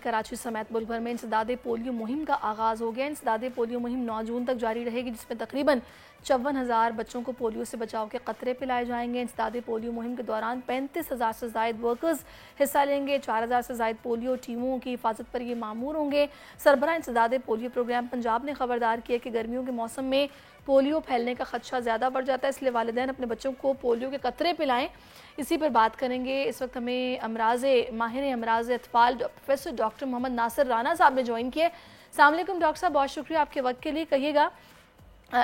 कराची समेत मुल्क भर में इंसदादे पोलियो मुहिम का आगाज़ हो गया। इंसदादे पोलियो मुहिम 9 जून तक जारी रहेगी, जिसमें तकरीबन 54,000 बच्चों को पोलियो से बचाव के कतरे पिलाए जाएंगे। इंसदादे पोलियो मुहिम के दौरान 35,000 से ज़ायद वर्कर्स हिस्सा लेंगे। 4,000 से ज़ायद पोलियो टीमों की हिफाजत पर ये मामूर होंगे। सरबराह इंसदादे पोलियो प्रोग्राम पंजाब ने खबरदार किया कि गर्मियों के मौसम में पोलियो फैलने का खदशा ज़्यादा बढ़ जाता है, इसलिए वालिदैन अपने बच्चों को पोलियो के कतरे पिलाएं। इसी पर बात करेंगे। इस वक्त हमें माहिर अमराज़ अतफाल प्रोफेसर डॉक्टर मोहम्मद नासिर राना साहब ने ज्वाइन किए। अस्सलाम वालेकुम डॉक्टर साहब, बहुत शुक्रिया आपके वक्त के लिए। कहिएगा,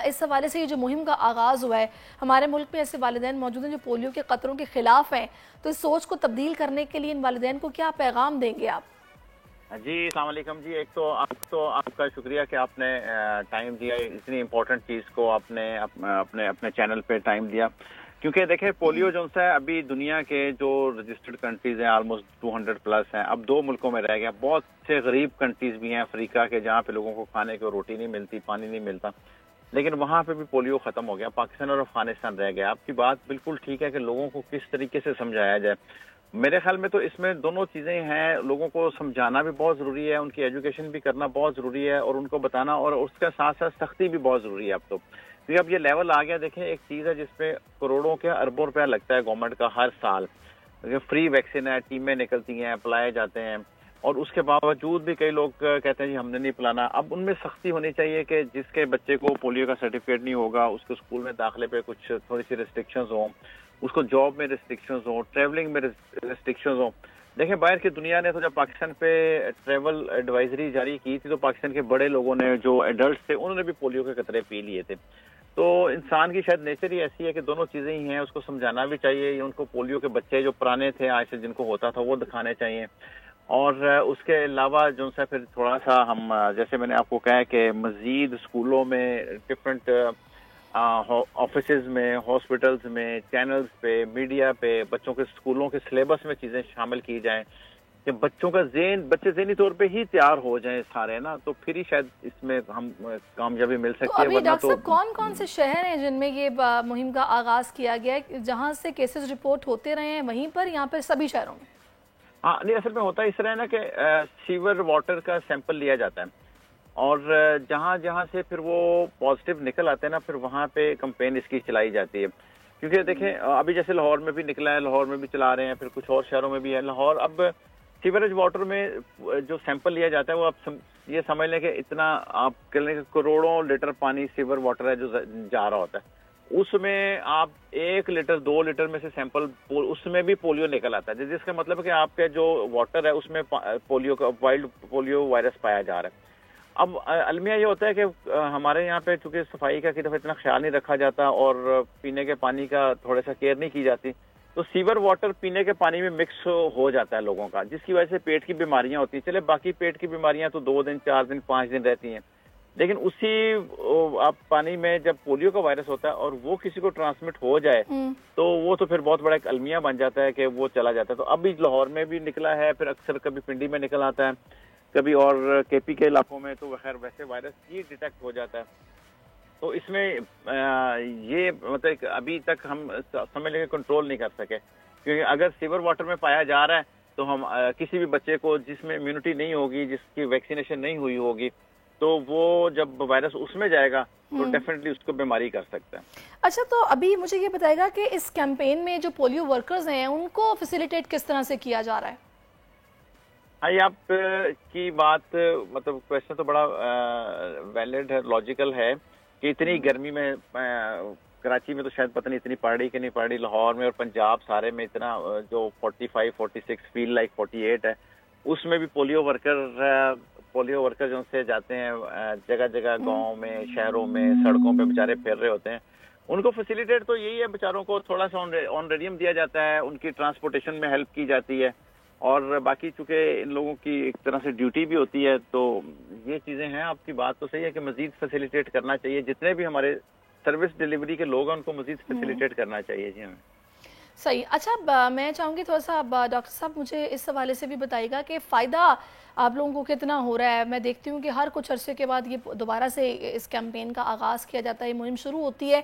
इस हवाले से ये जो मुहिम का आगाज़ हुआ है, हमारे मुल्क में ऐसे वालिदैन मौजूद हैं जो पोलियो के क़तरों के ख़िलाफ़ हैं, तो इस सोच को तब्दील करने के लिए इन वालिदैन को क्या पैगाम देंगे आप? जी अस्सलाम वालेकुम जी। एक तो आपका शुक्रिया कि आपने टाइम दिया, इतनी इम्पोर्टेंट चीज़ को आपने अपने चैनल पे टाइम दिया। क्योंकि देखें, पोलियो जो है अभी दुनिया के जो रजिस्टर्ड कंट्रीज़ हैं ऑलमोस्ट 200 प्लस हैं, अब 2 मुल्कों में रह गया। बहुत से गरीब कंट्रीज़ भी हैं अफ्रीका के, जहाँ पे लोगों को खाने को रोटी नहीं मिलती, पानी नहीं मिलता, लेकिन वहाँ पे भी पोलियो ख़त्म हो गया। पाकिस्तान और अफगानिस्तान रह गया। आपकी बात बिल्कुल ठीक है कि लोगों को किस तरीके से समझाया जाए। मेरे ख्याल में तो इसमें दोनों चीज़ें हैं। लोगों को समझाना भी बहुत ज़रूरी है, उनकी एजुकेशन भी करना बहुत ज़रूरी है, और उनको बताना, और उसके साथ साथ सख्ती भी बहुत ज़रूरी है अब तो। क्योंकि अब ये लेवल आ गया। देखें, एक चीज़ है जिसपे करोड़ों के अरबों रुपया लगता है गवर्नमेंट का हर साल। फ्री वैक्सीन है, टीमें निकलती हैं, अप्लाई जाते हैं, और उसके बावजूद भी कई लोग कहते हैं जी हमने नहीं पिलाना। अब उनमें सख्ती होनी चाहिए कि जिसके बच्चे को पोलियो का सर्टिफिकेट नहीं होगा, उसको स्कूल में दाखिले पे कुछ थोड़ी सी रिस्ट्रिक्शंस हों, उसको जॉब में रिस्ट्रिक्शंस हों, ट्रैवलिंग में रिस्ट्रिक्शंस हों। देखें, बाहर की दुनिया ने तो जब पाकिस्तान पे ट्रैवल एडवाइजरी जारी की थी, तो पाकिस्तान के बड़े लोगों ने, जो एडल्ट थे, उन्होंने भी पोलियो के कतरे पी लिए थे। तो इंसान की शायद नेचर ही ऐसी है कि दोनों चीज़ें ही हैं। उसको समझाना भी चाहिए, उनको पोलियो के बच्चे जो पुराने थे आज से जिनको होता था वो दिखाने चाहिए। और उसके अलावा जो सा फिर थोड़ा सा हम, जैसे मैंने आपको कहा कि मज़ीद स्कूलों में, डिफरेंट ऑफिसेज में, हॉस्पिटल्स में, चैनल्स पे, मीडिया पे, बच्चों के स्कूलों के सिलेबस में चीज़ें शामिल की जाएं कि बच्चों का बच्चे ज़हनी तौर पे ही तैयार हो जाएं सारे ना, तो फिर ही शायद इसमें हम कामयाबी मिल सकती है। अभी डॉक्टर साहब, कौन कौन से शहर हैं जिनमें ये मुहिम का आगाज़ किया गया है, जहाँ से केसेस रिपोर्ट होते रहे हैं वहीं पर, यहाँ पर सभी शहरों में? हाँ नहीं, असल में होता इस तरह है ना कि सीवर वाटर का सैंपल लिया जाता है, और जहाँ जहाँ से फिर वो पॉजिटिव निकल आते हैं ना, फिर वहाँ पे कंपेन इसकी चलाई जाती है। क्योंकि देखें, अभी जैसे लाहौर में भी निकला है, लाहौर में भी चला रहे हैं, फिर कुछ और शहरों में भी है। लाहौर अब सीवरेज वाटर में जो सैंपल लिया जाता है वो आप ये समझ लें कि इतना, आप कह लें कि करोड़ों लीटर पानी सीवर वाटर है जो जा रहा होता है, उसमें आप 1 लीटर 2 लीटर में से सैंपल, उसमें भी पोलियो निकल आता है, जिसका मतलब है कि आपके जो वाटर है उसमें पोलियो का, वाइल्ड पोलियो वायरस पाया जा रहा है। अब अलमिया ये होता है कि हमारे यहाँ पे चूंकि सफाई का की दफ़ा इतना ख्याल नहीं रखा जाता, और पीने के पानी का थोड़ा सा केयर नहीं की जाती, तो सीवर वाटर पीने के पानी में मिक्स हो जाता है लोगों का, जिसकी वजह से पेट की बीमारियां होती हैं। चले, बाकी पेट की बीमारियां तो 2 दिन 4 दिन 5 दिन रहती हैं, लेकिन उसी आप पानी में जब पोलियो का वायरस होता है और वो किसी को ट्रांसमिट हो जाए, तो वो तो फिर बहुत बड़ा एक अलमिया बन जाता है कि वो चला जाता है। तो अभी लाहौर में भी निकला है, फिर अक्सर कभी पिंडी में निकल आता है, कभी और केपी के इलाकों में, तो खैर वैसे वायरस ही डिटेक्ट हो जाता है। तो इसमें ये मतलब अभी तक हम समझ लेंगे कंट्रोल नहीं कर सके, क्योंकि अगर सीवर वाटर में पाया जा रहा है तो हम किसी भी बच्चे को जिसमें इम्यूनिटी नहीं होगी, जिसकी वैक्सीनेशन नहीं हुई होगी, तो वो जब वायरस उसमें जाएगा तो डेफिनेटली उसको बीमारी कर सकता है। अच्छा, तो अभी मुझे ये बताएगा कि इस कैंपेन में जो पोलियो वर्कर्स हैं उनको फैसिलिटेट किस तरह से किया जा रहा है? हाँ, ये आप की बात, मतलब क्वेश्चन तो बड़ा वैलिड है, लॉजिकल है कि इतनी गर्मी में कराची में तो शायद पता नहीं इतनी पड़ रही कि नहीं पड़ रही, लाहौर में और पंजाब सारे में इतना जो 45 46 फील लाइक 48 है, उसमें भी पोलियो वर्कर जो से जाते हैं जगह जगह, गांव में, शहरों में, सड़कों पे बेचारे फिर रहे होते हैं। उनको फैसिलिटेट तो यही है, बेचारों को थोड़ा सा ऑनरेडियम दिया जाता है, उनकी ट्रांसपोर्टेशन में हेल्प की जाती है, और बाकी चूंकि इन लोगों की एक तरह से ड्यूटी भी होती है, तो ये चीज़ें हैं। आपकी बात तो सही है कि मजीद फैसिलिटेट करना चाहिए, जितने भी हमारे सर्विस डिलीवरी के लोग हैं उनको मजीद फैसिलिटेट करना चाहिए जी हमें। सही। अच्छा, मैं चाहूँगी थोड़ा सा डॉक्टर साहब मुझे इस हवाले से भी बताइएगा कि फ़ायदा आप लोगों को कितना हो रहा है। मैं देखती हूँ कि हर कुछ अरसे के बाद ये दोबारा से इस कैंपेन का आगाज़ किया जाता है, ये मुहिम शुरू होती है।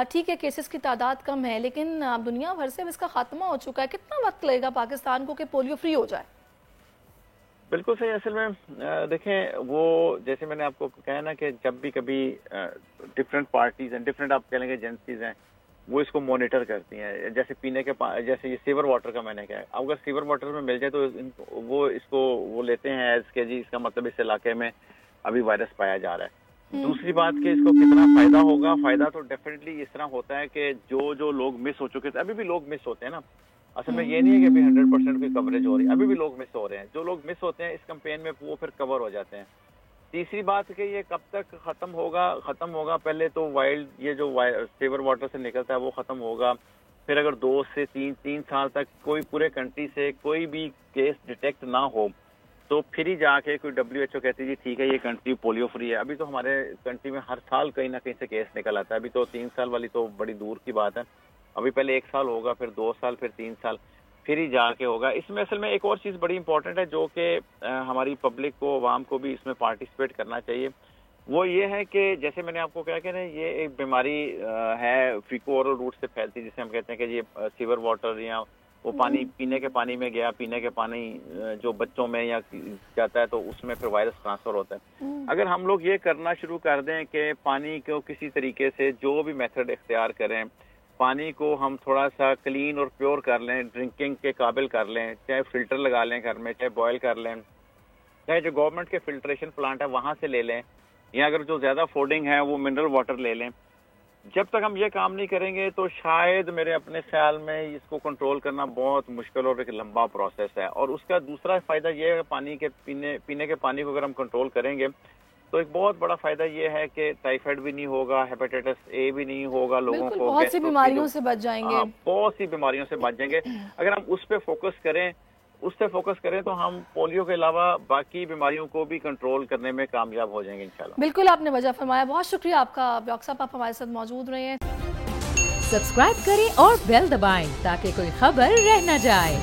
ठीक है, केसेस की तादाद कम है, लेकिन दुनिया भर से अब इसका ख़ात्मा हो चुका है। कितना वक्त लगेगा पाकिस्तान को कि पोलियो फ्री हो जाए? بالکل صحیح. اصل میں دیکھیں وہ جیسے میں نے آپ کو کہا نا کہ جب بھی کبھی ڈفرینٹ پارٹیز ہیں, ڈفرینٹ آپ کہہ لیں گے ایجنسیز ہیں, وہ اس کو مانیٹر کرتی ہیں. جیسے پینے کے جیسے یہ سیور واٹر کا میں نے کہا, اگر سیور واٹر میں مل جائے تو وہ اس کو وہ لیتے ہیں ایز کہ جی اس کا مطلب اس علاقے میں ابھی وائرس پایا جا رہا ہے. دوسری بات کہ اس کو کتنا فائدہ ہوگا, فائدہ تو ڈیفینیٹلی اس طرح ہوتا ہے کہ جو لوگ مس ہو چکے تھے, ابھی بھی لوگ مس ہوتے ہیں نا. اصل میں یہ نہیں ہے کہ ابھی 100% کی کوریج ہو رہی ہے, ابھی بھی لوگ مس ہو رہے ہیں. جو لوگ مس ہوتے ہیں اس کمپین میں وہ پھر کور ہو جاتے ہیں. تیسری بات کہ یہ کب تک ختم ہوگا پہلے تو وائلڈ یہ جو سیور واٹر سے نکلتا ہے وہ ختم ہوگا. پھر اگر 2 سے 3 سال تک کوئی پورے کنٹری سے کوئی بھی کیس ڈیٹیکٹ نہ ہو تو پھر ہی جا کے کوئی WHO کہتی ہے جی ٹھیک ہے یہ کنٹری پولیو فری ہے. ابھی تو ہمارے کنٹری میں ہر سال کہیں نہ کہیں سے کیس نکل آتا ہے. ابھی تو 3 سال والی تو بڑی دور کی بات ہے. ابھی پہلے 1 سال ہوگا, پھر 2 سال, پھر 3 سال, پھر ہی جا کے ہوگا. اس میں اصل میں ایک اور چیز بڑی امپورٹنٹ ہے جو کہ ہماری پبلک کو, عوام کو بھی اس میں پارٹیسپیٹ کرنا چاہیے. وہ یہ ہے کہ جیسے میں نے آپ کو کہا کہ یہ ایک بیماری ہے فیکو اورل روٹ سے پھیلتی, جسے ہم کہتے ہیں کہ یہ سیور واٹر یا وہ پانی پینے کے پانی میں گیا, پینے کے پانی جو بچوں میں یا جاتا ہے تو اس میں پھر وائرس ٹرانسفر ہوتا ہے. اگر ہم لوگ یہ کرنا شروع کر دیں کہ پانی کو کسی طریقے سے جو بھی میتھڈ اختیار کریں, پانی کو ہم تھوڑا سا کلین اور پیور کر لیں, ڈرنکنگ کے قابل کر لیں, چاہے فلٹر لگا لیں گھر میں, چاہے بوائل کر لیں, چاہے جو گورنمنٹ کے فلٹریشن پلانٹ ہے وہاں سے لے لیں, یا اگر جو زیادہ فوڈنگ ہے وہ منرل واٹر لے لیں. جب تک ہم یہ کام نہیں کریں گے تو شاید میرے اپنے خیال میں اس کو کنٹرول کرنا بہت مشکل اور ایک لمبا پروسیس ہے. اور اس کا دوسرا فائدہ یہ ہے پانی کے پینے کے پانی کو اگر ہم کنٹرول کریں گے تو ایک بہت بڑا فائدہ یہ ہے کہ ٹائیفائڈ بھی نہیں ہوگا, ہیپیٹائٹس اے بھی نہیں ہوگا, لوگوں کو بہت سی بیماریوں سے بچ جائیں گے. بہت سی بیماریوں سے بچ جائیں گے. اگر ہم اس پہ فوکس کریں تو ہم پولیو کے علاوہ باقی بیماریوں کو بھی کنٹرول کرنے میں کامیاب ہو جائیں گے انشاءاللہ. بالکل آپ نے وجہ فرمایا. بہت شکریہ آپ کا ڈاکٹر صاحب, آپ ہمارے ساتھ موجود رہے ہیں. سبسکرائب کریں اور بیل دبائیں تاکہ کوئی خبر رہ نہ جائے.